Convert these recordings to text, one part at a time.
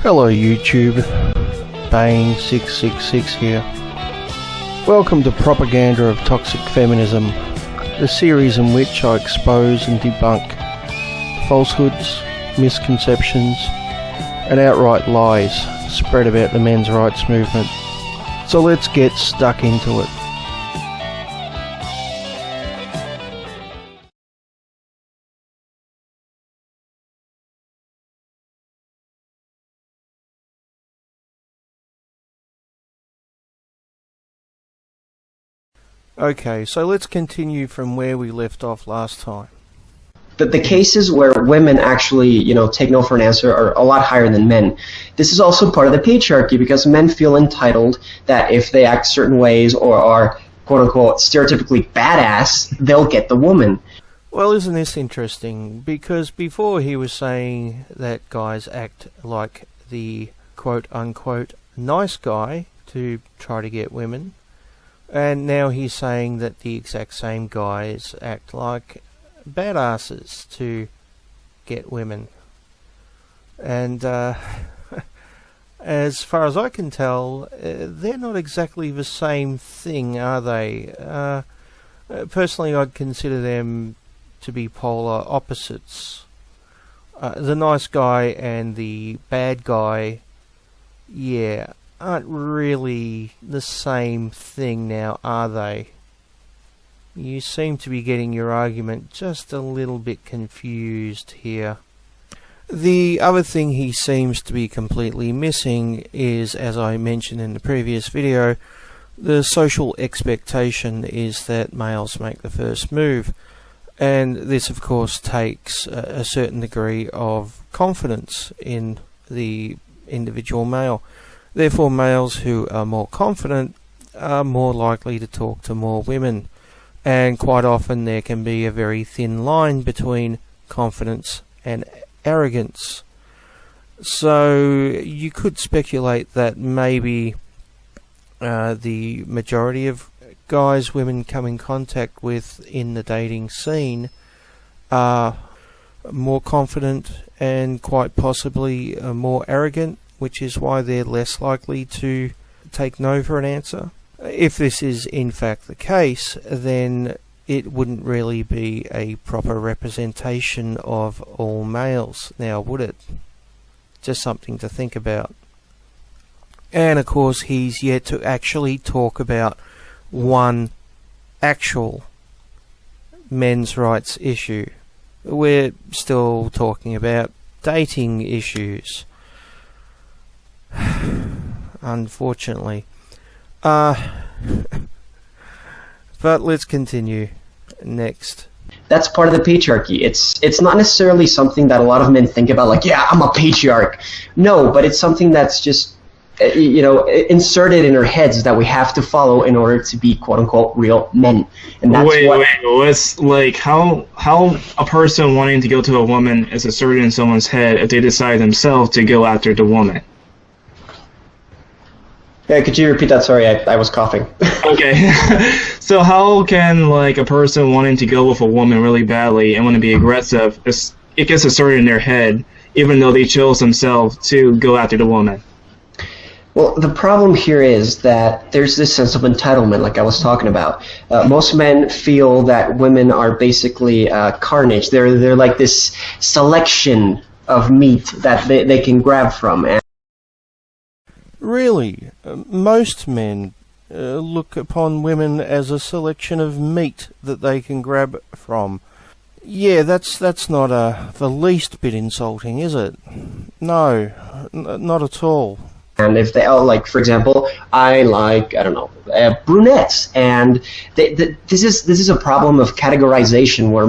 Hello YouTube, Bane666 here. Welcome to Propaganda of Toxic Feminism, the series in which I expose and debunk falsehoods, misconceptions, and outright lies spread about the men's rights movement. So let's get stuck into it. Okay, so let's continue from where we left off last time. The cases where women actually, take no for an answer are a lot higher than men. This is also part of the patriarchy because men feel entitled that if they act certain ways or are, quote-unquote, stereotypically badass, they'll get the woman. Well, isn't this interesting? Because before he was saying that guys act like the quote-unquote nice guy to try to get women. And now he's saying that the exact same guys act like badasses to get women. And as far as I can tell, they're not exactly the same thing, are they? Personally, I'd consider them to be polar opposites. The nice guy and the bad guy, yeah, aren't really the same thing now, are they? You seem to be getting your argument just a little bit confused here. The other thing he seems to be completely missing is, as I mentioned in the previous video, the social expectation is that males make the first move. And this, of course, takes a certain degree of confidence in the individual male. Therefore, males who are more confident are more likely to talk to more women. And quite often there can be a very thin line between confidence and arrogance. So you could speculate that maybe the majority of guys women come in contact with in the dating scene are more confident and quite possibly more arrogant, which is why they're less likely to take no for an answer. If this is in fact the case, then it wouldn't really be a proper representation of all males, now would it? Just something to think about. And of course he's yet to actually talk about one actual men's rights issue. We're still talking about dating issues. Unfortunately. But let's continue next. That's part of the patriarchy. It's not necessarily something that a lot of men think about, like, yeah, I'm a patriarch. No, but it's something that's just, inserted in our heads that we have to follow in order to be quote-unquote real men. And that's what's like how a person wanting to go to a woman is asserted in someone's head if they decide themselves to go after the woman. Yeah, could you repeat that? Sorry, I was coughing. Okay. So how can, like, a person wanting to go with a woman really badly and want to be aggressive, it gets asserted in their head, even though they chose themselves to go after the woman? Well, the problem here is that there's this sense of entitlement, like I was talking about. Most men feel that women are basically carnage. They're like this selection of meat that they can grab from. And really, most men look upon women as a selection of meat that they can grab from. Yeah, that's not the least bit insulting, is it? No, not at all. And if they, for example, I like, brunettes, and this is a problem of categorization where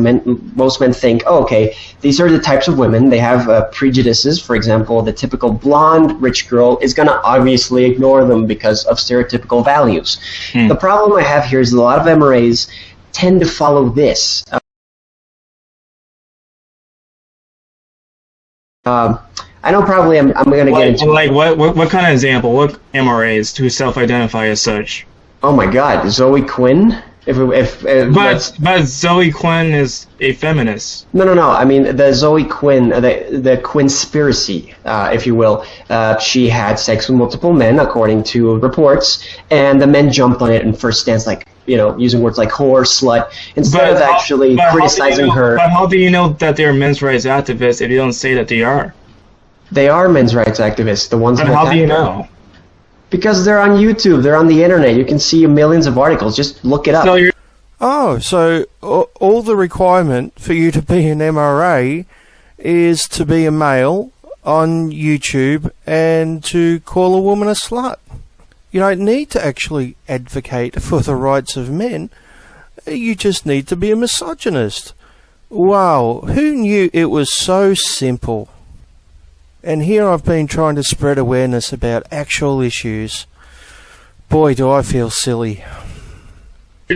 most men think, oh, okay, these are the types of women, they have prejudices. For example, the typical blonde rich girl is going to obviously ignore them because of stereotypical values. The problem I have here is a lot of MRAs tend to follow this. I know probably I'm going to get into... Like, what kind of example? What MRAs who self-identify as such? Oh my god, Zoe Quinn? But Zoe Quinn is a feminist. No. I mean, the Zoe Quinn, the Quinspiracy, if you will. She had sex with multiple men, according to reports, and the men jumped on it in first stance, like, using words like whore, slut, instead of actually criticizing her. But how do you know that they're men's rights activists if you don't say that they are? They are men's rights activists, the ones. But how do you know? Because they're on YouTube, they're on the internet. You can see millions of articles. Just look it up. So all the requirement for you to be an MRA is to be a male on YouTube and to call a woman a slut. You don't need to actually advocate for the rights of men. You just need to be a misogynist. Wow, who knew it was so simple? And here I've been trying to spread awareness about actual issues. Boy, do I feel silly.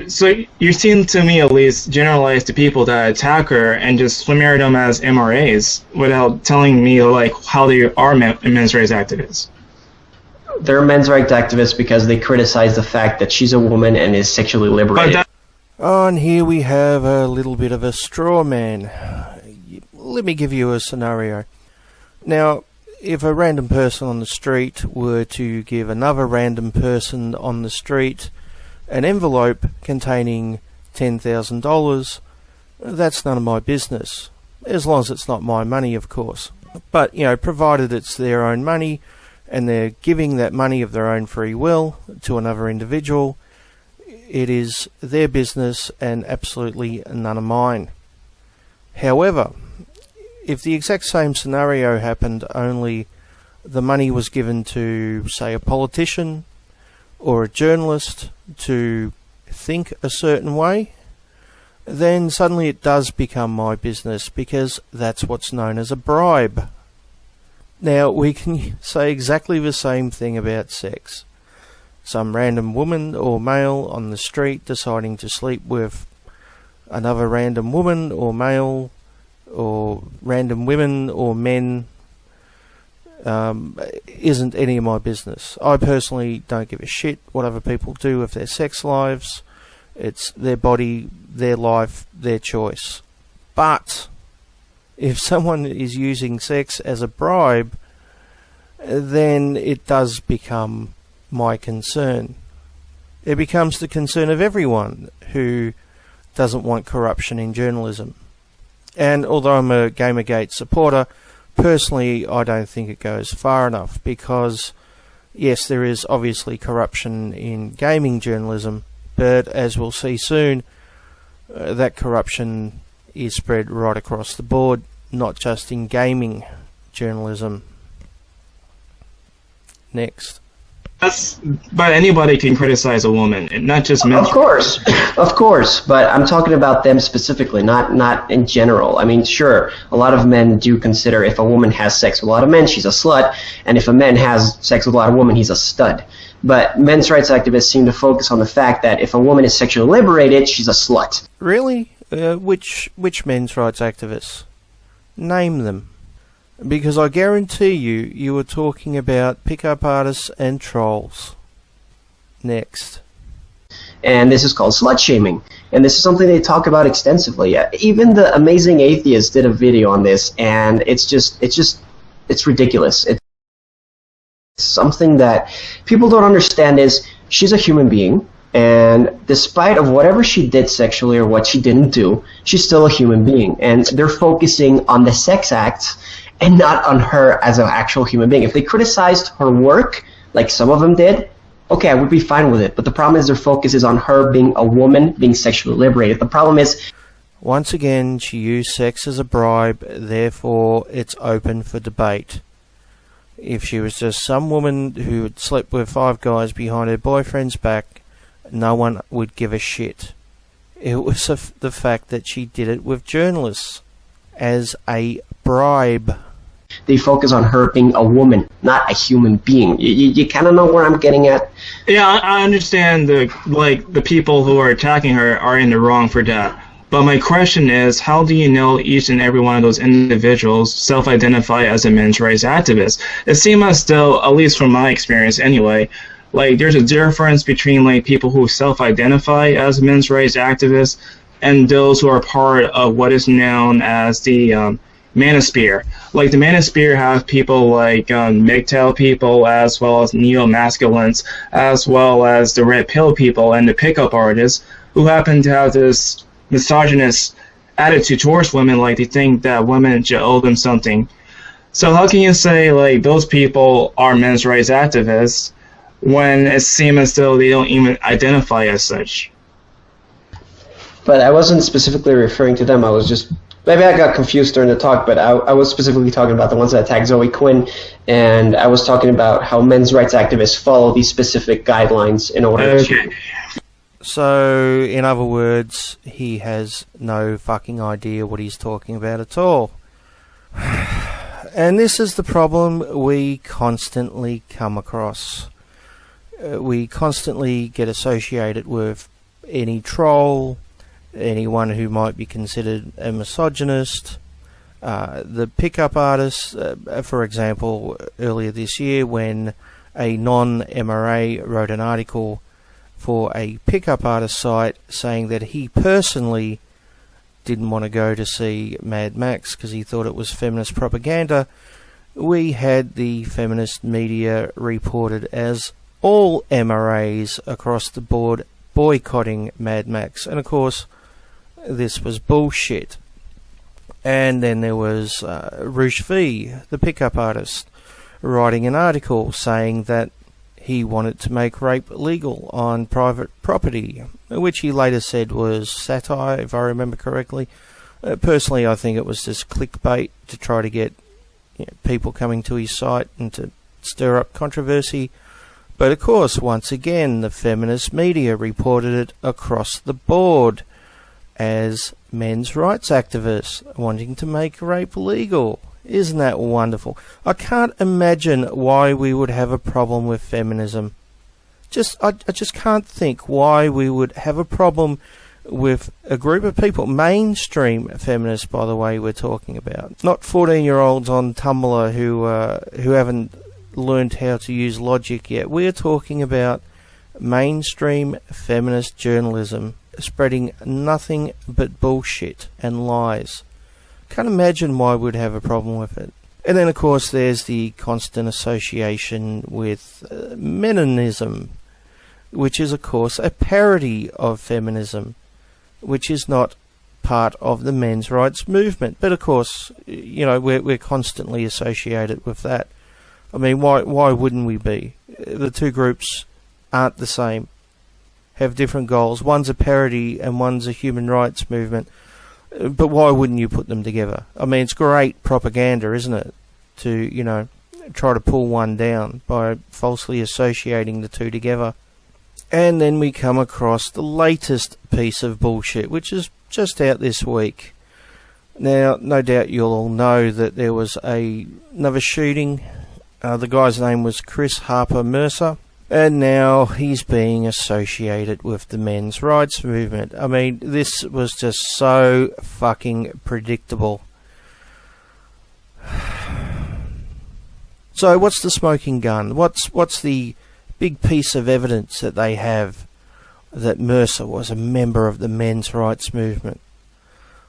So you seem to me at least generalize to people that attack her and just smear them as MRAs without telling me like how they are men's rights activists. They're men's rights activists because they criticize the fact that she's a woman and is sexually liberated. And here we have a little bit of a straw man. Let me give you a scenario. Now, if a random person on the street were to give another random person on the street an envelope containing $10,000, that's none of my business. As long as it's not my money, of course. But, provided it's their own money and they're giving that money of their own free will to another individual, it is their business and absolutely none of mine. However, if the exact same scenario happened, only the money was given to, say, a politician or a journalist to think a certain way, then suddenly it does become my business, because that's what's known as a bribe. Now, we can say exactly the same thing about sex. Some random woman or male on the street deciding to sleep with another random woman or male, or random women or men, isn't any of my business. I personally don't give a shit what other people do with their sex lives. It's their body, their life, their choice. But if someone is using sex as a bribe, then it does become my concern. It becomes the concern of everyone who doesn't want corruption in journalism. And although I'm a Gamergate supporter, personally I don't think it goes far enough, because yes, there is obviously corruption in gaming journalism, but as we'll see soon, that corruption is spread right across the board, not just in gaming journalism. Next. But anybody can criticize a woman, not just men. Of course, but I'm talking about them specifically, not in general. I mean, sure, a lot of men do consider if a woman has sex with a lot of men, she's a slut, and if a man has sex with a lot of women, he's a stud. But men's rights activists seem to focus on the fact that if a woman is sexually liberated, she's a slut. Really? Which men's rights activists? Name them. Because I guarantee you were talking about pickup artists and trolls. Next. And this is called slut shaming. And this is something they talk about extensively. Even the Amazing Atheist did a video on this, and it's ridiculous. It's something that people don't understand is she's a human being, and despite of whatever she did sexually or what she didn't do, she's still a human being. And they're focusing on the sex acts and not on her as an actual human being. If they criticized her work, like some of them did, okay, I would be fine with it. But the problem is their focus is on her being a woman, being sexually liberated. The problem is, once again, she used sex as a bribe, therefore it's open for debate. If she was just some woman who had slept with 5 guys behind her boyfriend's back, no one would give a shit. It was the fact that she did it with journalists as a bribe. They focus on her being a woman, not a human being. You kind of know where I'm getting at? Yeah, I understand the people who are attacking her are in the wrong for that. But my question is, how do you know each and every one of those individuals self-identify as a men's rights activist? It seems as though, at least from my experience anyway, Like, there's a difference between like people who self-identify as men's rights activists and those who are part of what is known as the manosphere. Like, the manosphere have people like MGTOW people, as well as neo-masculines, as well as the red pill people and the pickup artists, who happen to have this misogynist attitude towards women, like they think that women should owe them something. So how can you say like those people are men's rights activists when it seems as though they don't even identify as such? But I wasn't specifically referring to them. I was just, maybe I got confused during the talk, but I was specifically talking about the ones that attack Zoe Quinn, and I was talking about how men's rights activists follow these specific guidelines in order to... So, in other words, he has no fucking idea what he's talking about at all. And this is the problem we constantly come across. We constantly get associated with any troll, anyone who might be considered a misogynist, the pickup artists. For example, earlier this year when a non-MRA wrote an article for a pickup artist site saying that he personally didn't want to go to see Mad Max because he thought it was feminist propaganda, we had the feminist media reported as all MRAs across the board boycotting Mad Max. And of course, this was bullshit. And then there was Roosh V, the pickup artist, writing an article saying that he wanted to make rape legal on private property, which he later said was satire, if I remember correctly. Personally, I think it was just clickbait to try to get people coming to his site and to stir up controversy. But of course, once again, the feminist media reported it across the board as men's rights activists wanting to make rape legal. Isn't that wonderful? I can't imagine why we would have a problem with feminism. I just can't think why we would have a problem with a group of people, mainstream feminists, by the way, we're talking about, not 14-year-olds on Tumblr who haven't learned how to use logic yet. We're talking about mainstream feminist journalism spreading nothing but bullshit and lies. Can't imagine why we'd have a problem with it. And then, of course, there's the constant association with Menonism, which is, of course, a parody of feminism, which is not part of the men's rights movement. But, of course, we're constantly associated with that. I mean, why wouldn't we be? The two groups aren't the same, have different goals. One's a parody and one's a human rights movement. But why wouldn't you put them together? I mean, it's great propaganda, isn't it? To, try to pull one down by falsely associating the two together. And then we come across the latest piece of bullshit, which is just out this week. Now, no doubt you'll all know that there was another shooting. The guy's name was Chris Harper Mercer. And now he's being associated with the men's rights movement. I mean, this was just so fucking predictable. So what's the smoking gun? What's the big piece of evidence that they have that Mercer was a member of the men's rights movement?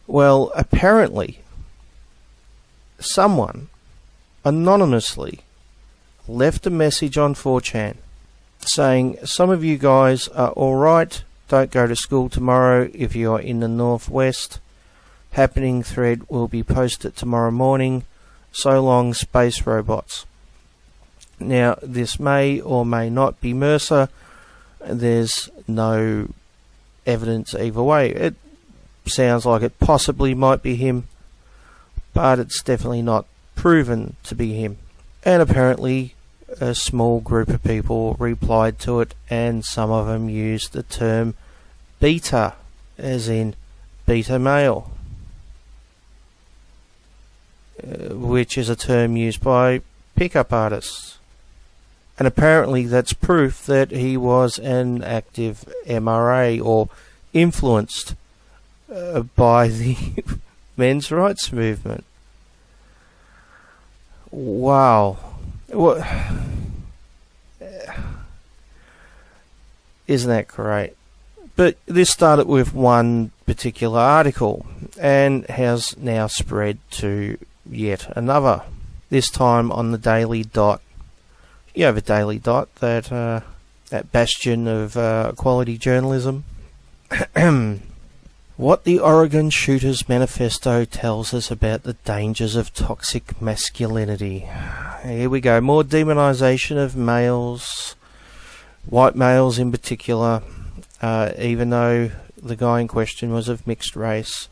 Well, apparently, someone anonymously left a message on 4chan saying, some of you guys are alright, don't go to school tomorrow if you are in the northwest. Happening thread will be posted tomorrow morning. So long, space robots. Now, this may or may not be Mercer. There's no evidence either way. It sounds like it possibly might be him, but it's definitely not proven to be him. And apparently a small group of people replied to it, and some of them used the term beta, as in beta male, which is a term used by pickup artists. And apparently that's proof that he was an active MRA or influenced by the men's rights movement. Wow. Isn't that great? But this started with one particular article and has now spread to yet another. This time on the Daily Dot. You have a Daily Dot, that bastion of quality journalism. What the Oregon Shooters Manifesto tells us about the dangers of toxic masculinity. Here we go. More demonization of males, white males in particular, even though the guy in question was of mixed race.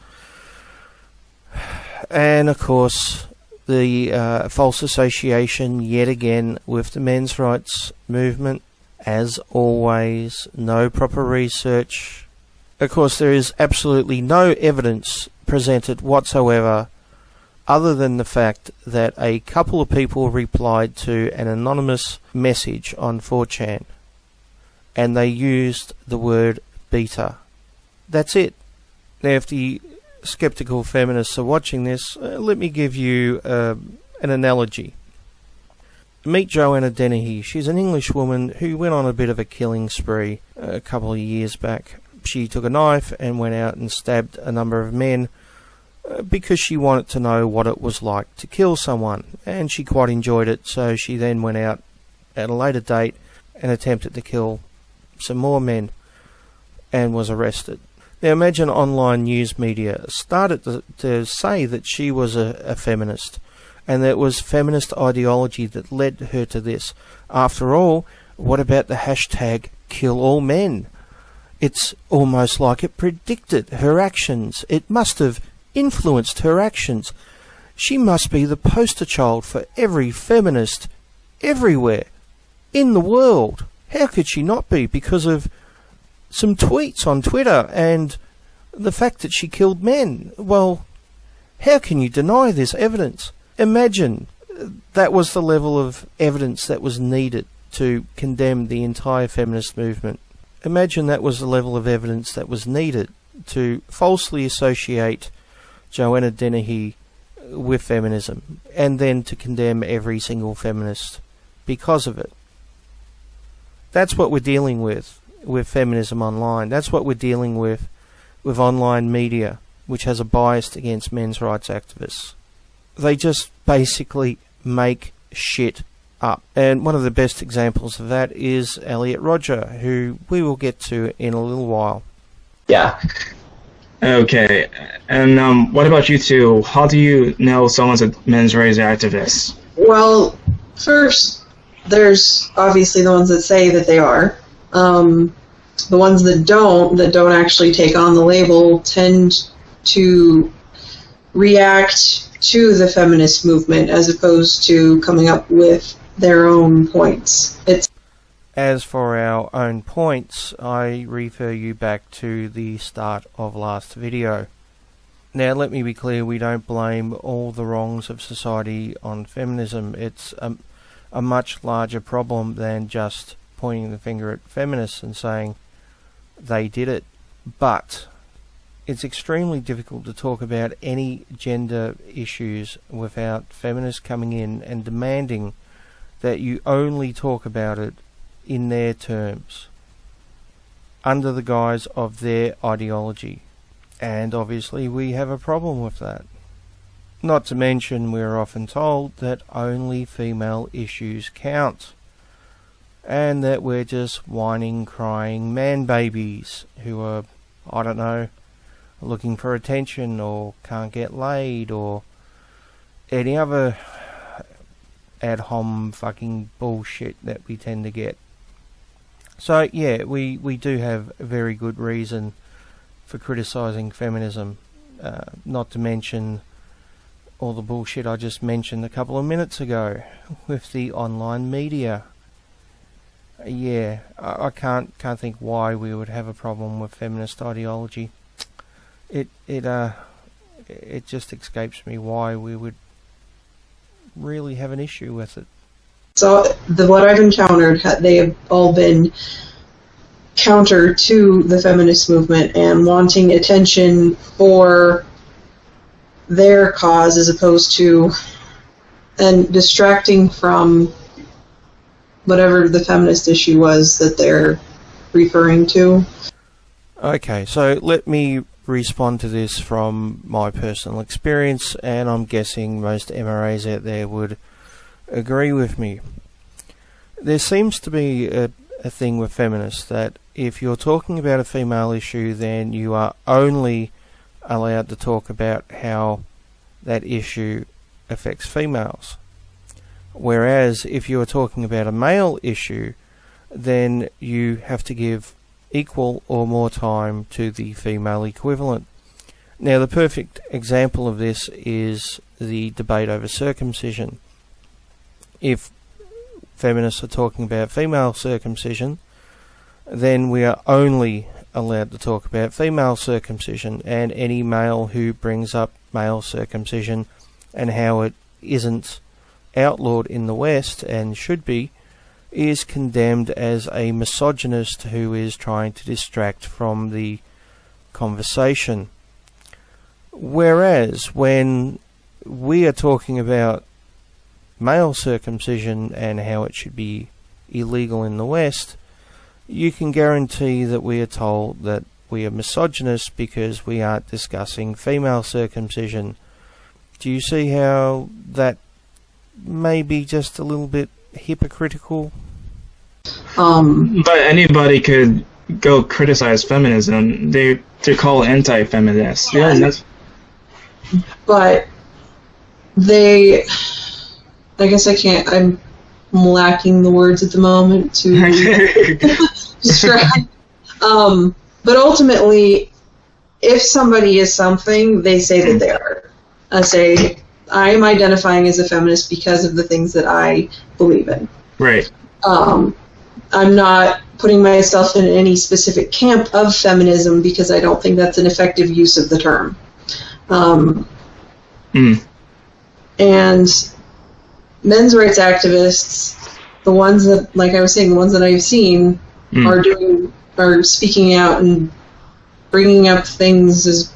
And of course, the false association yet again with the men's rights movement. As always, no proper research. Of course, there is absolutely no evidence presented whatsoever other than the fact that a couple of people replied to an anonymous message on 4chan and they used the word beta. That's it. Now, if the skeptical feminists are watching this, let me give you an analogy. Meet Joanna Dennehy. She's an English woman who went on a bit of a killing spree a couple of years back. She took a knife and went out and stabbed a number of men because she wanted to know what it was like to kill someone, and she quite enjoyed it, so she then went out at a later date and attempted to kill some more men and was arrested. Now imagine online news media started to say that she was a feminist, and that it was feminist ideology that led her to this. After all, what about the hashtag #KillAllMen? It's almost like it predicted her actions. It must have influenced her actions. She must be the poster child for every feminist everywhere in the world. How could she not be? Because of some tweets on Twitter and the fact that she killed men. Well, how can you deny this evidence? Imagine that was the level of evidence that was needed to condemn the entire feminist movement. Imagine that was the level of evidence that was needed to falsely associate Joanna Dennehy with feminism, and then to condemn every single feminist because of it. That's what we're dealing with feminism online. That's what we're dealing with online media, which has a bias against men's rights activists. They just basically make shit up. And one of the best examples of that is Elliot Rodger, who we will get to in a little while. Yeah. Okay, and what about you two? How do you know someone's a men's rights activist? Well, first, there's obviously the ones that say that they are. The ones that don't actually take on the label, tend to react to the feminist movement as opposed to coming up with their own points. As for our own points, I refer you back to the start of last video. Now, let me be clear, we don't blame all the wrongs of society on feminism. It's a much larger problem than just pointing the finger at feminists and saying they did it. But it's extremely difficult to talk about any gender issues without feminists coming in and demanding that you only talk about it in their terms, under the guise of their ideology. And obviously we have a problem with that. Not to mention, we're often told that only female issues count, and that we're just whining, crying man babies who are, I don't know, looking for attention or can't get laid or any other ad hom fucking bullshit that we tend to get. So yeah, we do have a very good reason for criticising feminism, not to mention all the bullshit I just mentioned a couple of minutes ago with the online media. Yeah, I can't think why we would have a problem with feminist ideology. It just escapes me why we would really have an issue with it. So what I've encountered, they have all been counter to the feminist movement and wanting attention for their cause as opposed to, and distracting from whatever the feminist issue was that they're referring to. Okay, so let me respond to this from my personal experience, and I'm guessing most MRAs out there would agree with me. There seems to be a thing with feminists that if you're talking about a female issue, then you are only allowed to talk about how that issue affects females. Whereas if you're talking about a male issue, then you have to give equal or more time to the female equivalent. Now, the perfect example of this is the debate over circumcision. If feminists are talking about female circumcision, then we are only allowed to talk about female circumcision, and any male who brings up male circumcision and how it isn't outlawed in the West and should be is condemned as a misogynist who is trying to distract from the conversation. Whereas when we are talking about male circumcision and how it should be illegal in the West, you can guarantee that we are told that we are misogynist because we aren't discussing female circumcision. Do you see how that may be just a little bit hypocritical? But anybody could go criticize feminism. They're called anti-feminists. Yeah, that's... But I guess I can't. I'm lacking the words at the moment to describe. But ultimately, if somebody is something, they say that they are. I say, I am identifying as a feminist because of the things that I believe in. Right. I'm not putting myself in any specific camp of feminism because I don't think that's an effective use of the term. And men's rights activists, the ones that, like I was saying, the ones that I've seen are speaking out and bringing up things as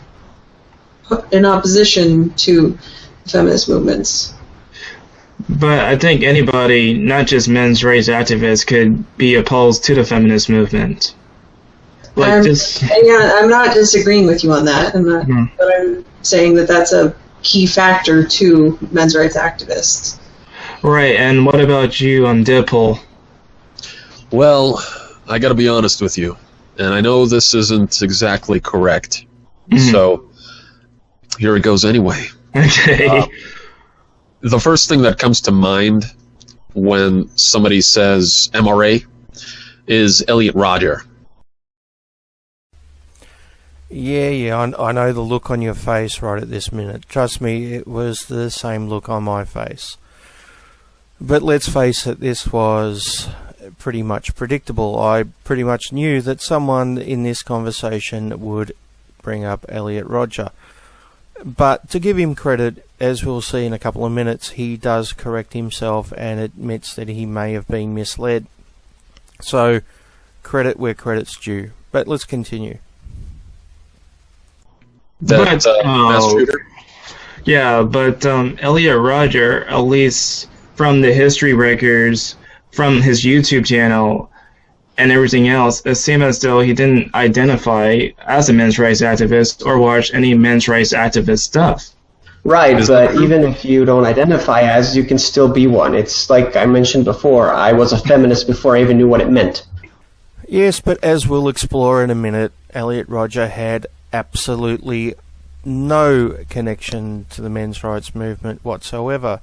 in opposition to feminist movements. But I think anybody, not just men's rights activists, could be opposed to the feminist movement. I'm not disagreeing with you on that, but I'm saying that that's a key factor to men's rights activists. Right, and what about you on Dipple? Well, I gotta be honest with you, and I know this isn't exactly correct, so here it goes anyway. Okay. The first thing that comes to mind when somebody says MRA is Elliot Rodger. Yeah, I know the look on your face right at this minute. Trust me, it was the same look on my face. But let's face it, this was pretty much predictable. I pretty much knew that someone in this conversation would bring up Elliot Rodger. But to give him credit, as we'll see in a couple of minutes, he does correct himself and admits that he may have been misled. So, credit where credit's due. But let's continue. Mass shooter? Yeah, but Elliot Rodger, at least from the history records, from his YouTube channel, and everything else, it seemed as though he didn't identify as a men's rights activist or watch any men's rights activist stuff. Right, but even if you don't identify as, you can still be one. It's like I mentioned before, I was a feminist before I even knew what it meant. Yes, but as we'll explore in a minute, Elliot Rodger had absolutely no connection to the men's rights movement whatsoever.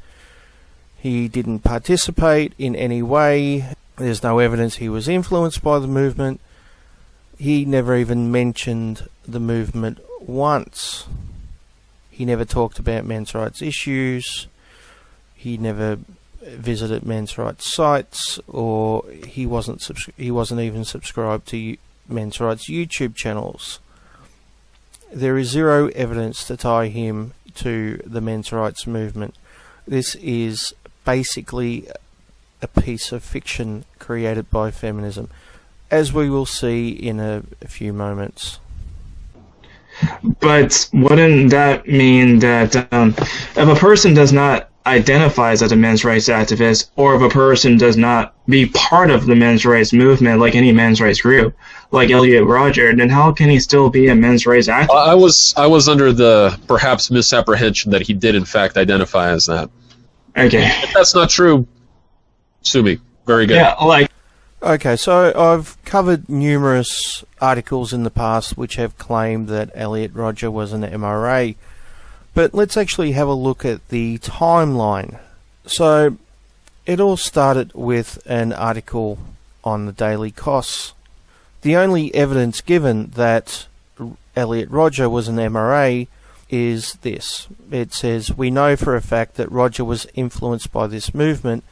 He didn't participate in any way. There's no evidence he was influenced by the movement. He never even mentioned the movement once. He never talked about men's rights issues. He never visited men's rights sites, or he wasn't even subscribed to men's rights YouTube channels. There is zero evidence to tie him to the men's rights movement. This is basically a piece of fiction created by feminism, as we will see in a few moments. But wouldn't that mean that if a person does not identifies as a men's rights activist, or if a person does not be part of the men's rights movement, like any men's rights group, like Elliot Rodger, then how can he still be a men's rights activist? I was under the perhaps misapprehension that he did in fact identify as that. Okay. If that's not true, sue me. Very good. Yeah, like. Okay, so I've covered numerous articles in the past which have claimed that Elliot Rodger was an MRA. But let's actually have a look at the timeline. So it all started with an article on the Daily Costs. The only evidence given that Elliot Rodger was an MRA is this. It says, "We know for a fact that Rodger was influenced by this movement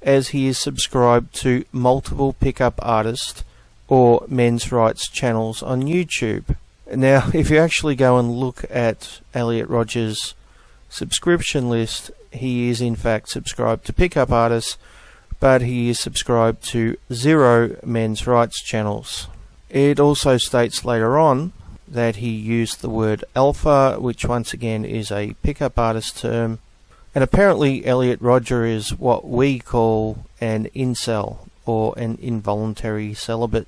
as he is subscribed to multiple pickup artist or men's rights channels on YouTube." Now, if you actually go and look at Elliot Rodger's subscription list, he is in fact subscribed to pickup artists, but he is subscribed to 0 men's rights channels. It also states later on that he used the word alpha, which once again is a pickup artist term, and apparently Elliot Rodger is what we call an incel, or an involuntary celibate.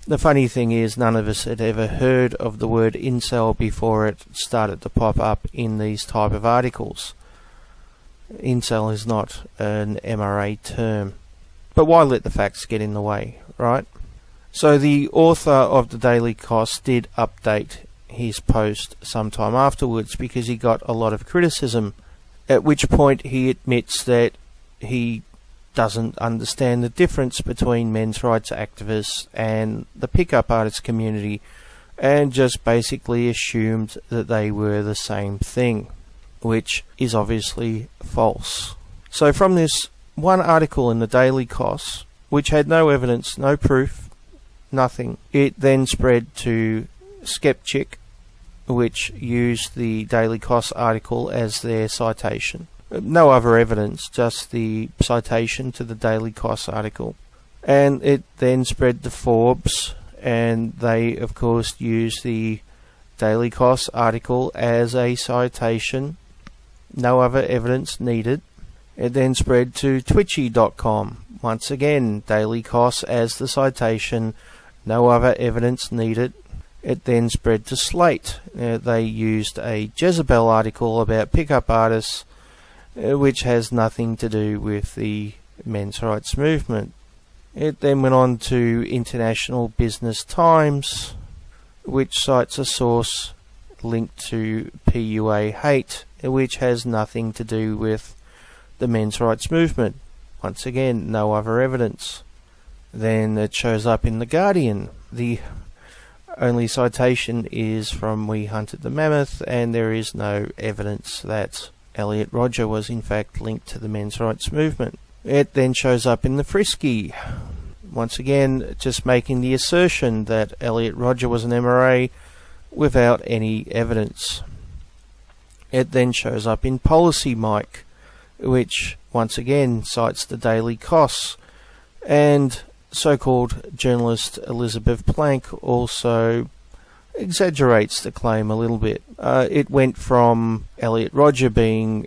The funny thing is, none of us had ever heard of the word incel before it started to pop up in these type of articles. Incel is not an MRA term. But why let the facts get in the way, right? So the author of the Daily Cost did update his post sometime afterwards because he got a lot of criticism, at which point he admits that he doesn't understand the difference between men's rights activists and the pickup artist community, and just basically assumed that they were the same thing, which is obviously false. So from this one article in the Daily Costs, which had no evidence, no proof, nothing, it then spread to Skeptic, which used the Daily Costs article as their citation. No other evidence, just the citation to the Daily Costs article. And it then spread to Forbes, and they of course used the Daily Costs article as a citation. No other evidence needed. It then spread to Twitchy.com. Once again, Daily Costs as the citation. No other evidence needed. It then spread to Slate. They used a Jezebel article about pickup artists, which has nothing to do with the men's rights movement. It then went on to International Business Times, which cites a source linked to PUA hate, which has nothing to do with the men's rights movement. Once again, no other evidence. Then it shows up in The Guardian. The only citation is from We Hunted the Mammoth, and there is no evidence that Elliot Rodger was in fact linked to the men's rights movement. It then shows up in the Frisky, once again just making the assertion that Elliot Rodger was an MRA without any evidence. It then shows up in Policy Mike, which once again cites the Daily Costs, and so-called journalist Elizabeth Plank also exaggerates the claim a little bit. It went from Elliot Rodger being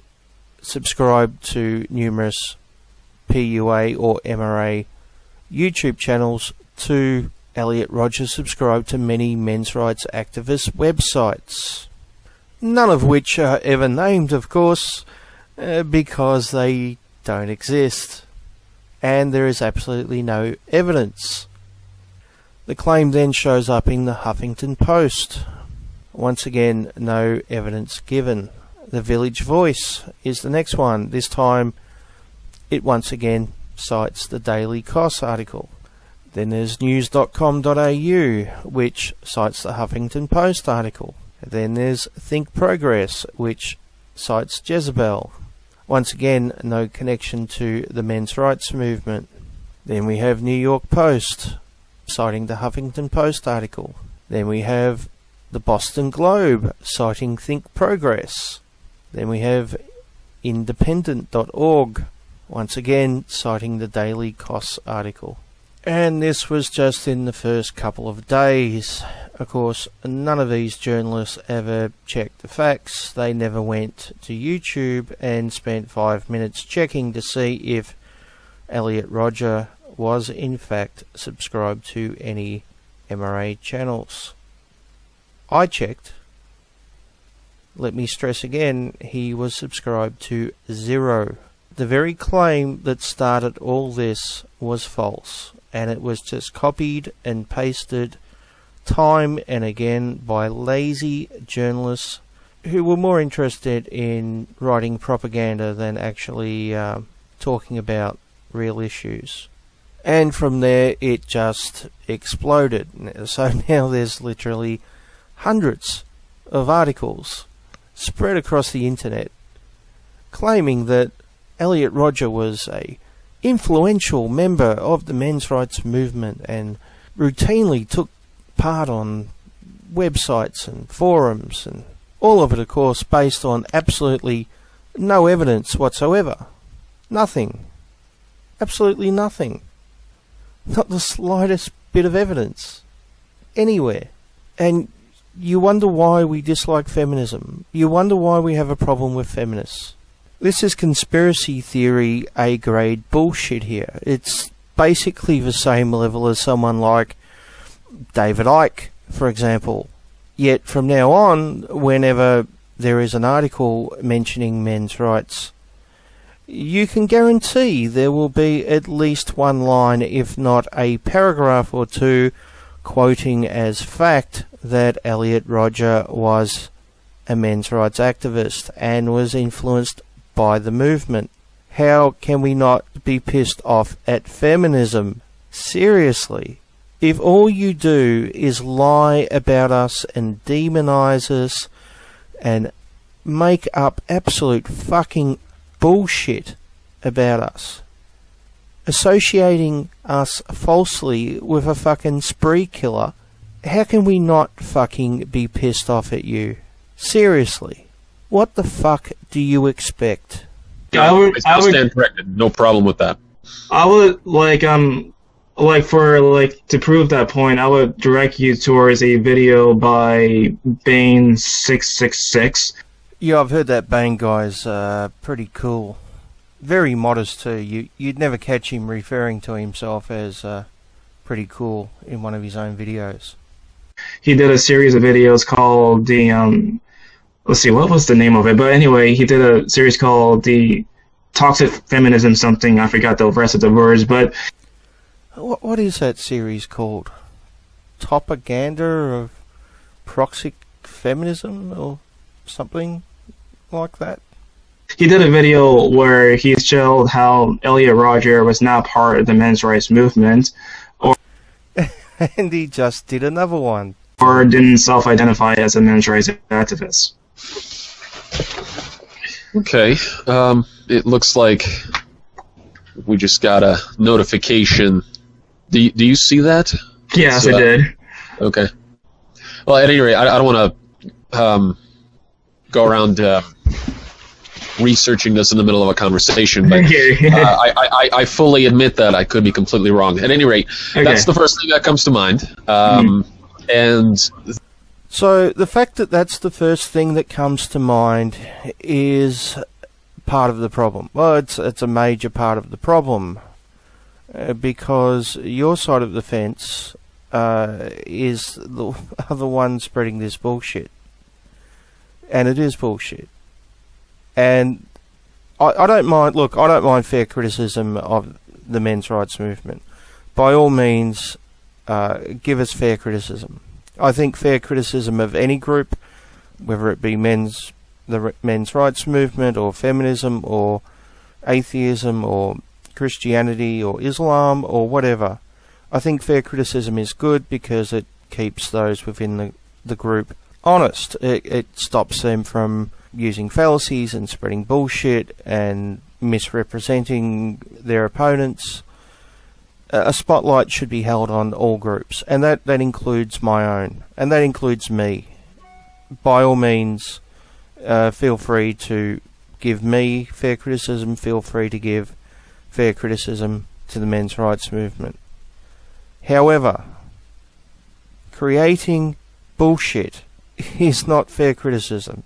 subscribed to numerous PUA or MRA YouTube channels to Elliot Rodger subscribed to many men's rights activist websites. None of which are ever named, of course, because they don't exist. And there is absolutely no evidence. The claim then shows up in the Huffington Post. Once again, no evidence given. The Village Voice is the next one. This time, it once again cites the Daily Costs article. Then there's news.com.au, which cites the Huffington Post article. Then there's Think Progress, which cites Jezebel. Once again, no connection to the men's rights movement. Then we have New York Post, citing the Huffington Post article. Then we have the Boston Globe, citing Think Progress. Then we have independent.org, once again citing the Daily Costs article. And this was just in the first couple of days. Of course, none of these journalists ever checked the facts. They never went to YouTube and spent 5 minutes checking to see if Elliot Rodger was in fact subscribed to any MRA channels. I checked. Let me stress again, he was subscribed to 0. The very claim that started all this was false, and it was just copied and pasted time and again by lazy journalists who were more interested in writing propaganda than actually talking about real issues. And from there it just exploded. So now there's literally hundreds of articles spread across the internet claiming that Elliot Rodger was a influential member of the men's rights movement and routinely took part on websites and forums, and all of it, of course, based on absolutely no evidence whatsoever. Nothing. Absolutely nothing. Not the slightest bit of evidence anywhere. And you wonder why we dislike feminism. You wonder why we have a problem with feminists. This is conspiracy theory A-grade bullshit here. It's basically the same level as someone like David Icke, for example. Yet from now on, whenever there is an article mentioning men's rights, you can guarantee there will be at least one line, if not a paragraph or two, quoting as fact that Elliot Rodger was a men's rights activist and was influenced by the movement. How can we not be pissed off at feminism? Seriously. If all you do is lie about us and demonize us and make up absolute fucking bullshit about us, associating us falsely with a fucking spree killer, how can we not fucking be pissed off at you? Seriously. What the fuck do you expect? I would stand corrected. No problem with that. I would to prove that point, I would direct you towards a video by Bane666. Yeah, I've heard that Bane guy's pretty cool. Very modest too. You'd never catch him referring to himself as pretty cool in one of his own videos. He did a series of videos called the let's see, what was the name of it? But anyway, he did a series called the Toxic Feminism something. I forgot the rest of the words, but what is that series called? Topagander of Proxic Feminism or something like that? He did a video where he showed how Elliot Rodger was not part of the men's rights movement, and he just did another one. Or didn't self-identify as a men's rights activist. Okay, it looks like we just got a notification. Do you see that? Yes, I did. Okay. Well, at any rate, I don't want to go around researching this in the middle of a conversation, but I fully admit that I could be completely wrong. At any rate, that's the first thing that comes to mind. And so the fact that that's the first thing that comes to mind is part of the problem. Well, it's a major part of the problem, because your side of the fence is the other one spreading this bullshit, and it is bullshit. And I don't mind. Look, I don't mind fair criticism of the men's rights movement. By all means, give us fair criticism. I think fair criticism of any group, whether it be the men's rights movement or feminism or atheism or Christianity or Islam or whatever, I think fair criticism is good because it keeps those within the group honest. It stops them from using fallacies and spreading bullshit and misrepresenting their opponents. A spotlight should be held on all groups, and that includes my own, and that includes me. By all means, feel free to give me fair criticism, feel free to give fair criticism to the men's rights movement. However, creating bullshit is not fair criticism.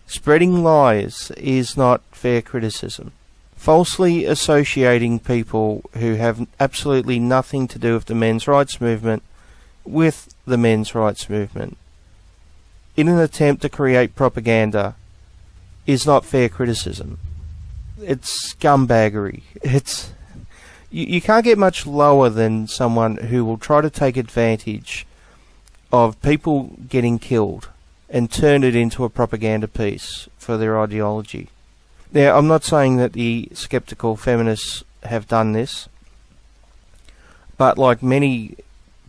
Spreading lies is not fair criticism. Falsely associating people who have absolutely nothing to do with the men's rights movement with the men's rights movement in an attempt to create propaganda is not fair criticism. It's scumbaggery. You can't get much lower than someone who will try to take advantage of people getting killed and turn it into a propaganda piece for their ideology. Now, I'm not saying that the skeptical feminists have done this, but like many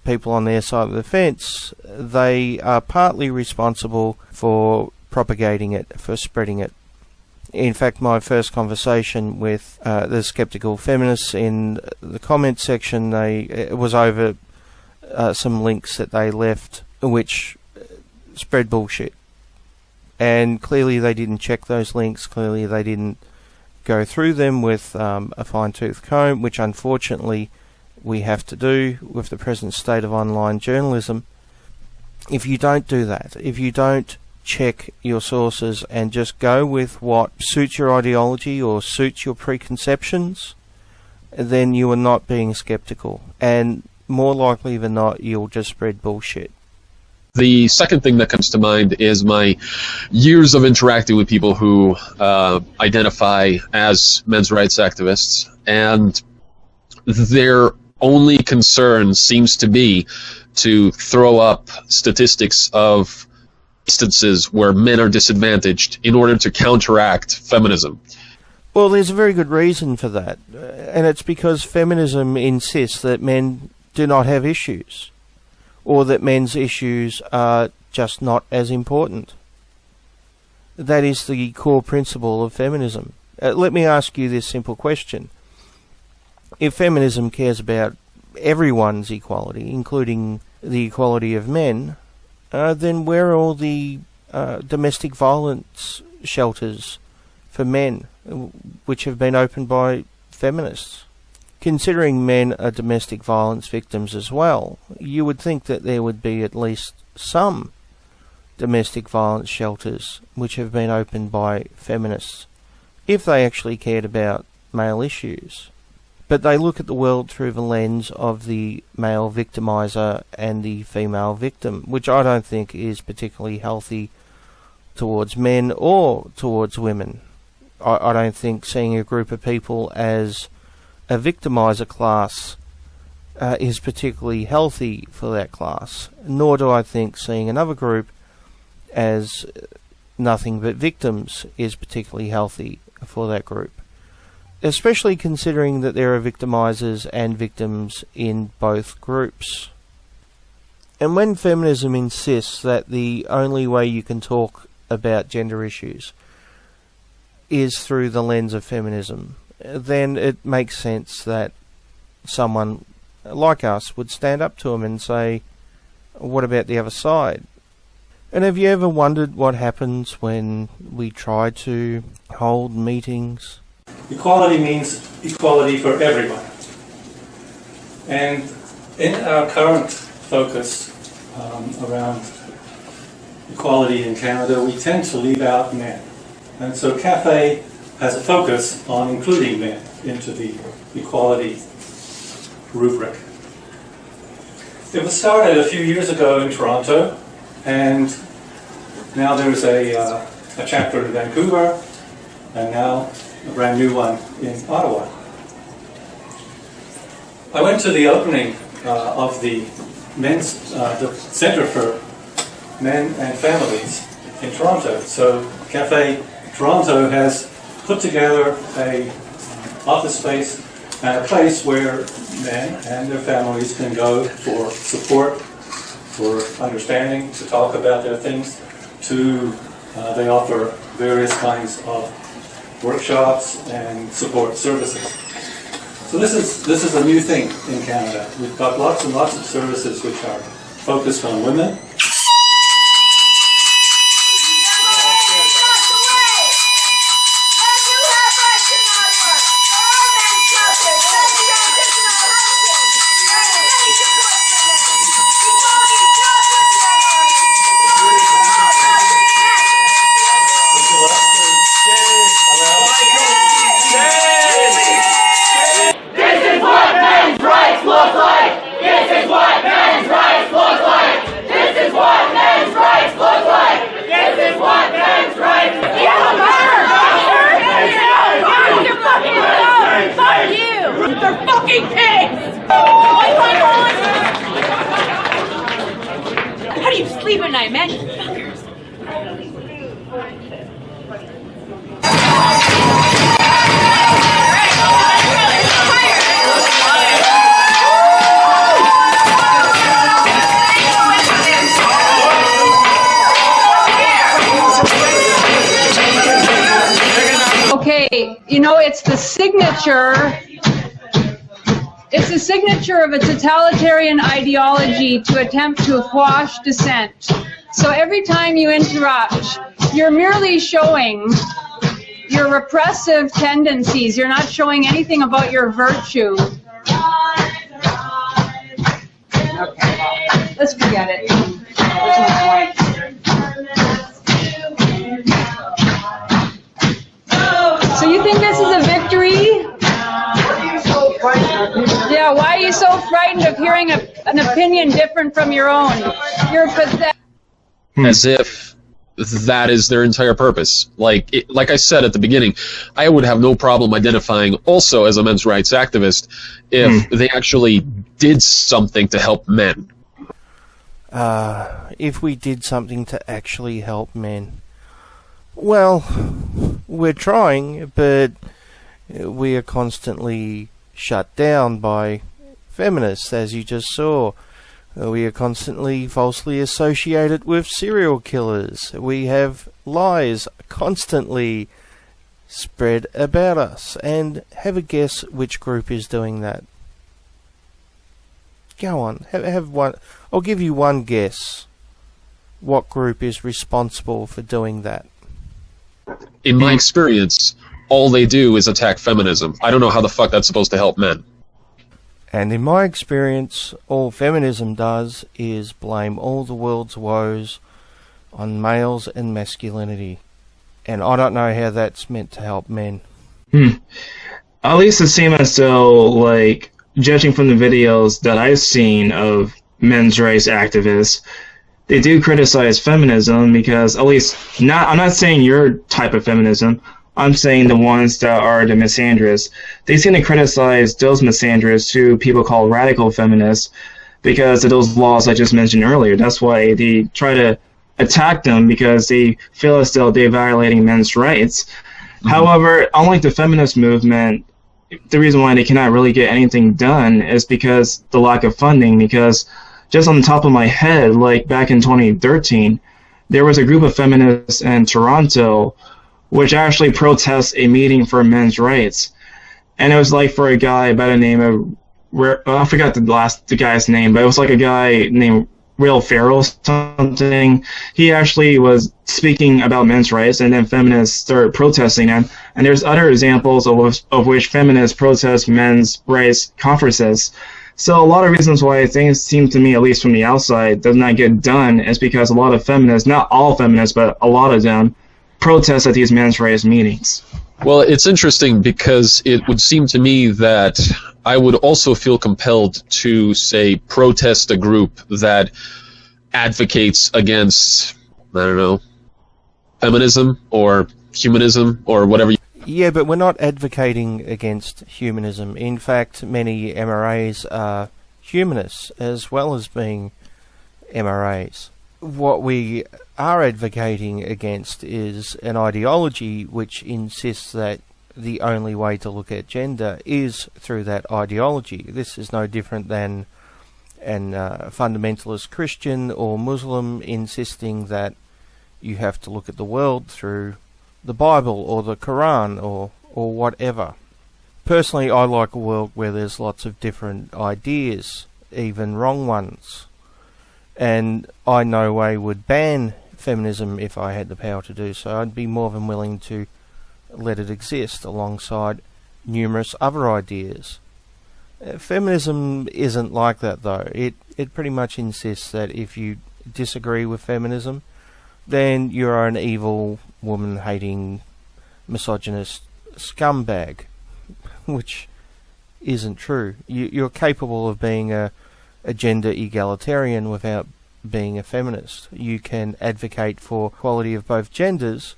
people on their side of the fence, they are partly responsible for propagating it, for spreading it. In fact, my first conversation with the skeptical feminists in the comment section, it was over some links that they left which spread bullshit. And clearly they didn't check those links, clearly they didn't go through them with a fine-tooth comb, which unfortunately we have to do with the present state of online journalism. If you don't do that, if you don't check your sources and just go with what suits your ideology or suits your preconceptions, then you are not being skeptical. And more likely than not, you'll just spread bullshit. The second thing that comes to mind is my years of interacting with people who identify as men's rights activists, and their only concern seems to be to throw up statistics of instances where men are disadvantaged in order to counteract feminism. Well, there's a very good reason for that, and it's because feminism insists that men do not have issues, or that men's issues are just not as important. That is the core principle of feminism. Let me ask you this simple question. If feminism cares about everyone's equality, including the equality of men, then where are all the domestic violence shelters for men, which have been opened by feminists? Considering men are domestic violence victims as well, you would think that there would be at least some domestic violence shelters which have been opened by feminists, if they actually cared about male issues. But they look at the world through the lens of the male victimizer and the female victim, which I don't think is particularly healthy towards men or towards women. I don't think seeing a group of people as a victimizer class is particularly healthy for that class, nor do I think seeing another group as nothing but victims is particularly healthy for that group, especially considering that there are victimizers and victims in both groups. And when feminism insists that the only way you can talk about gender issues is through the lens of feminism, then it makes sense that someone like us would stand up to them and say, what about the other side? And have you ever wondered what happens when we try to hold meetings? Equality means equality for everyone. And in our current focus around equality in Canada, we tend to leave out men. And so CAFE has a focus on including men into the equality rubric. It was started a few years ago in Toronto, and now there's a chapter in Vancouver, and now a brand new one in Ottawa. I went to the opening of the the Centre for Men and Families in Toronto. So Cafe Toronto has put together a office space and a place where men and their families can go for support, for understanding, to talk about their things. They offer various kinds of workshops and support services. So this is a new thing in Canada. We've got lots and lots of services which are focused on women. time, man. Fuckers. Okay, you know, it's the signature of a totalitarian ideology to attempt to quash dissent. So every time you interrupt, you're merely showing your repressive tendencies. You're not showing anything about your virtue. Okay, let's forget it. There's no point. So you think this is a victory? Yeah, why are you so frightened of hearing an opinion different from your own? You're pathetic. As if that is their entire purpose. Like I said at the beginning, I would have no problem identifying also as a men's rights activist if they actually did something to help men. If we did something to actually help men. Well, we're trying, but we are constantly shut down by feminists, as you just saw. We are constantly falsely associated with serial killers. We have lies constantly spread about us. And have a guess which group is doing that. Go on, have one. I'll give you one guess. What group is responsible for doing that? In my experience, all they do is attack feminism. I don't know how the fuck that's supposed to help men. And in my experience, all feminism does is blame all the world's woes on males and masculinity. And I don't know how that's meant to help men. At least it seems as though, like, judging from the videos that I've seen of men's rights activists, they do criticize feminism because, at least, I'm not saying your type of feminism, I'm saying the ones that are the misandrists. They seem to criticize those misandrists who people call radical feminists because of those laws I just mentioned earlier. That's why they try to attack them, because they feel as though they're violating men's rights. However, unlike the feminist movement, the reason why they cannot really get anything done is because the lack of funding. Because just on the top of my head, like back in 2013, there was a group of feminists in Toronto which actually protests a meeting for men's rights. And it was like for a guy by the name of, I forgot the guy's name, but it was like a guy named Will Ferrell something. He actually was speaking about men's rights, and then feminists started protesting him. And there's other examples of which feminists protest men's rights conferences. So a lot of reasons why things seem to me, at least from the outside, does not get done is because a lot of feminists, not all feminists, but a lot of them, protest at these men's rights meetings. Well, it's interesting because it would seem to me that I would also feel compelled to, say, protest a group that advocates against, I don't know, feminism or humanism or whatever. Yeah, but we're not advocating against humanism. In fact, many MRAs are humanists as well as being MRAs. What we are advocating against is an ideology which insists that the only way to look at gender is through that ideology. This is no different than an fundamentalist Christian or Muslim insisting that you have to look at the world through the Bible or the Quran or whatever. Personally, I like a world where there's lots of different ideas, even wrong ones. And I no way would ban feminism if I had the power to do so. I'd be more than willing to let it exist alongside numerous other ideas. Feminism isn't like that, though. It pretty much insists that if you disagree with feminism, then you're an evil, woman-hating, misogynist scumbag, which isn't true. You're capable of being a gender egalitarian without being a feminist. You can advocate for equality of both genders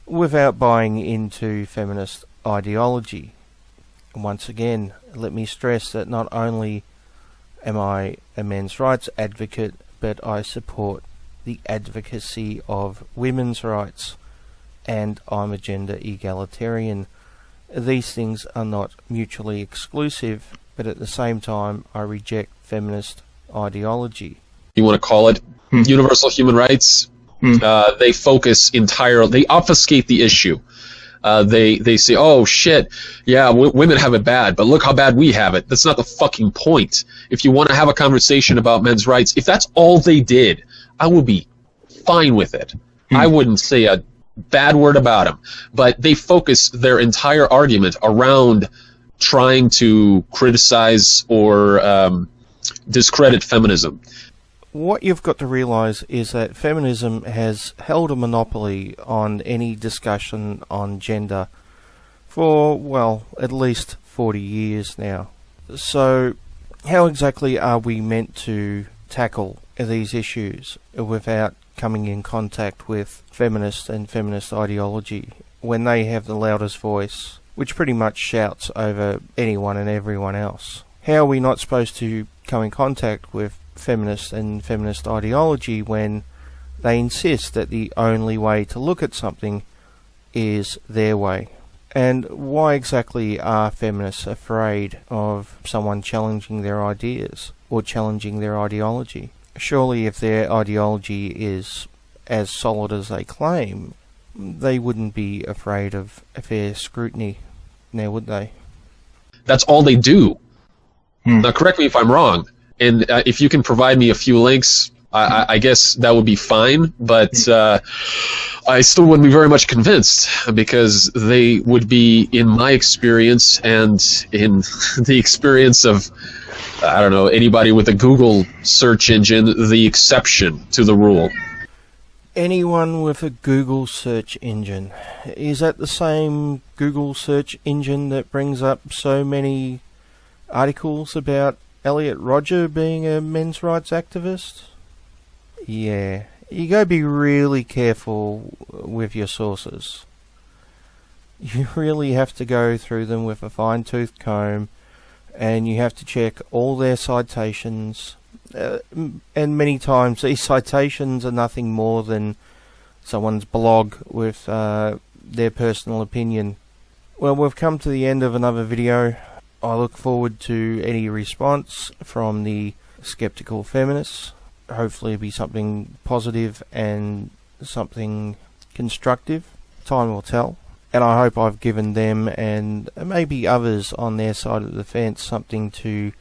without buying into feminist ideology. Once again, let me stress that not only am I a men's rights advocate, but I support the advocacy of women's rights, and I'm a gender egalitarian. These things are not mutually exclusive, but at the same time I reject feminist ideology. You want to call it universal human rights? They focus entirely, they obfuscate the issue. They say, oh shit, yeah, women have it bad, but look how bad we have it. That's not the fucking point. If you want to have a conversation about men's rights, if that's all they did, I would be fine with it. I wouldn't say a bad word about them. But they focus their entire argument around trying to criticize or discredit feminism. What you've got to realise is that feminism has held a monopoly on any discussion on gender for, well, at least 40 years now. So how exactly are we meant to tackle these issues without coming in contact with feminists and feminist ideology when they have the loudest voice, which pretty much shouts over anyone and everyone else? How are we not supposed to come in contact with feminist and feminist ideology when they insist that the only way to look at something is their way? And why exactly are feminists afraid of someone challenging their ideas or challenging their ideology? Surely if their ideology is as solid as they claim, they wouldn't be afraid of a fair scrutiny, now would they? That's all they do. Now correct me if I'm wrong. And if you can provide me a few links, I guess that would be fine. But I still wouldn't be very much convinced, because they would be, in my experience and in the experience of, I don't know, anybody with a Google search engine, the exception to the rule. Anyone with a Google search engine. Is that the same Google search engine that brings up so many articles about Elliot Rodger being a men's rights activist? Yeah, you gotta be really careful with your sources. You really have to go through them with a fine-tooth comb, and you have to check all their citations, and many times these citations are nothing more than someone's blog with their personal opinion. Well, we've come to the end of another video. I look forward to any response from the skeptical feminists. Hopefully it'll be something positive and something constructive. Time will tell. And I hope I've given them, and maybe others on their side of the fence, something to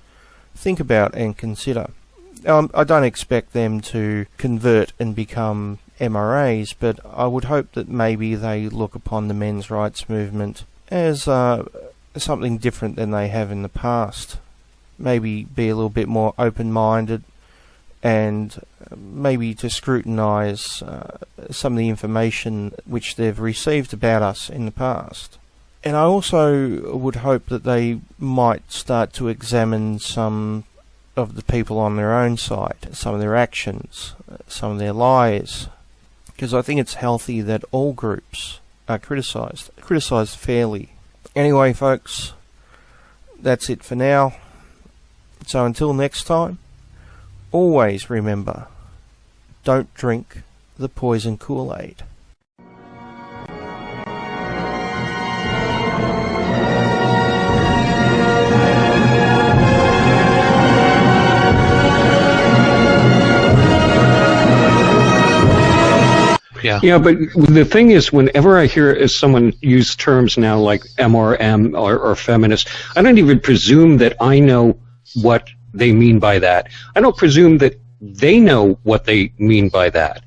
think about and consider. I don't expect them to convert and become MRAs, but I would hope that maybe they look upon the men's rights movement as something different than they have in the past. Maybe be a little bit more open-minded, and maybe to scrutinise some of the information which they've received about us in the past. And I also would hope that they might start to examine some of the people on their own side, some of their actions, some of their lies, because I think it's healthy that all groups are criticised fairly. Anyway, folks, that's it for now. So until next time, always remember, don't drink the poison Kool-Aid. Yeah, but the thing is, whenever I hear someone use terms now like MRM or feminist, I don't even presume that I know what they mean by that. I don't presume that they know what they mean by that.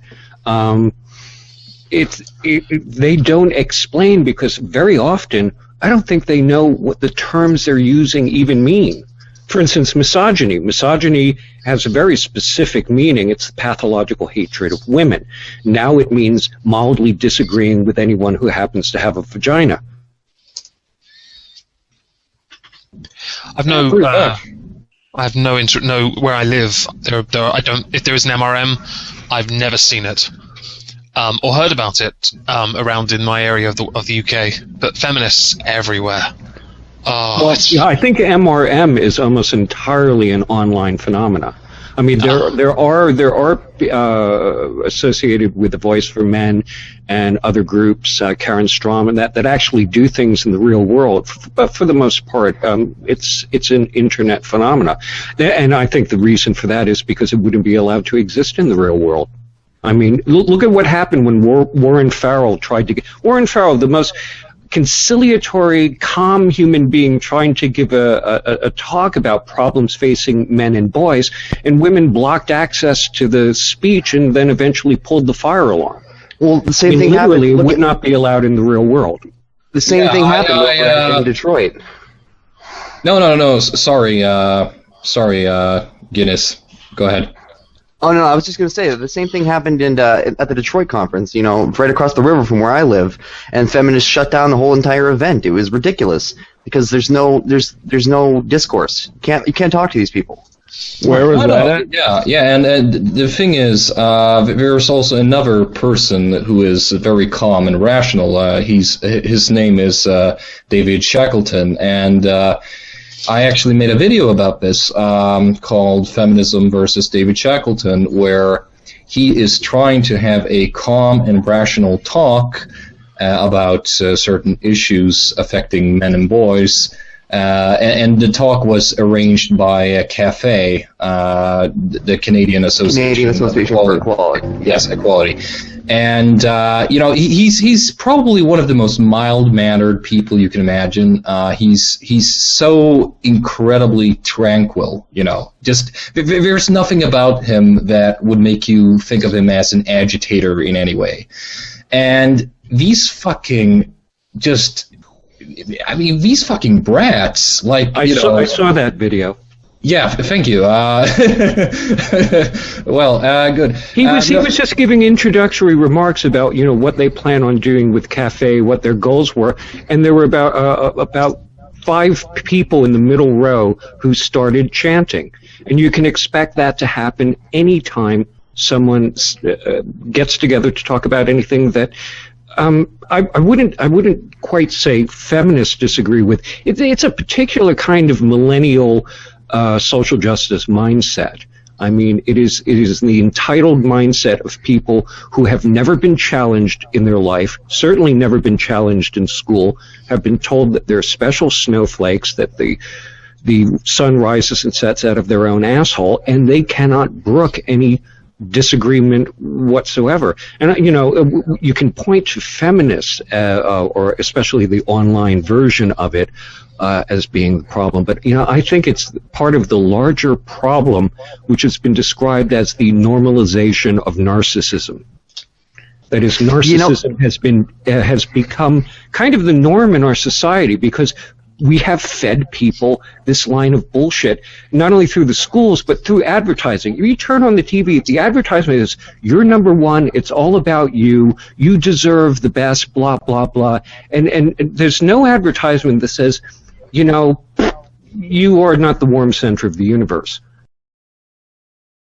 They don't explain, because very often I don't think they know what the terms they're using even mean. For instance, misogyny. Misogyny has a very specific meaning. It's the pathological hatred of women. Now it means mildly disagreeing with anyone who happens to have a vagina. I've no where I live. If there is an MRM, I've never seen it or heard about it around in my area of the UK. But feminists everywhere. Well, I think MRM is almost entirely an online phenomena. I mean, there are associated with the Voice for Men and other groups, Karen Strom, and that actually do things in the real world. But for the most part, it's an internet phenomena, and I think the reason for that is because it wouldn't be allowed to exist in the real world. I mean, look at what happened when Warren Farrell tried to get Warren Farrell, the most conciliatory, calm human being, trying to give a talk about problems facing men and boys, and women blocked access to the speech and then eventually pulled the fire alarm. Well, the same thing literally happened. It would not be allowed in the real world. The same thing happened in Detroit. No. Sorry, Guinness. Go ahead. Oh, no, I was just going to say that the same thing happened at the Detroit conference, right across the river from where I live, and feminists shut down the whole entire event. It was ridiculous because there's no discourse. You can't talk to these people. Where was that? Yeah, and the thing is, there's also another person who is very calm and rational. His name is David Shackleton, and I actually made a video about this called Feminism versus David Shackleton, where he is trying to have a calm and rational talk about certain issues affecting men and boys. And the talk was arranged by a CAFE, the Canadian Association for Equality. Yes, Equality. And he's probably one of the most mild-mannered people you can imagine. He's so incredibly tranquil. Just there's nothing about him that would make you think of him as an agitator in any way. And these fucking these fucking brats, I saw that video. Yeah, thank you. Good. He was just giving introductory remarks about what they plan on doing with CAFE, what their goals were, and there were about 5 people in the middle row who started chanting, and you can expect that to happen anytime someone gets together to talk about anything that. I wouldn't quite say feminists disagree with. It's a particular kind of millennial social justice mindset. I mean, it is the entitled mindset of people who have never been challenged in their life, certainly never been challenged in school, have been told that they're special snowflakes, that the sun rises and sets out of their own asshole, and they cannot brook any disagreement whatsoever. And you can point to feminists or especially the online version of it as being the problem, but I think it's part of the larger problem which has been described as the normalization of narcissism. That is, narcissism has become kind of the norm in our society because we have fed people this line of bullshit, not only through the schools, but through advertising. You turn on the TV, the advertisement is, you're number one, it's all about you, you deserve the best, blah, blah, blah. And there's no advertisement that says, you are not the warm center of the universe.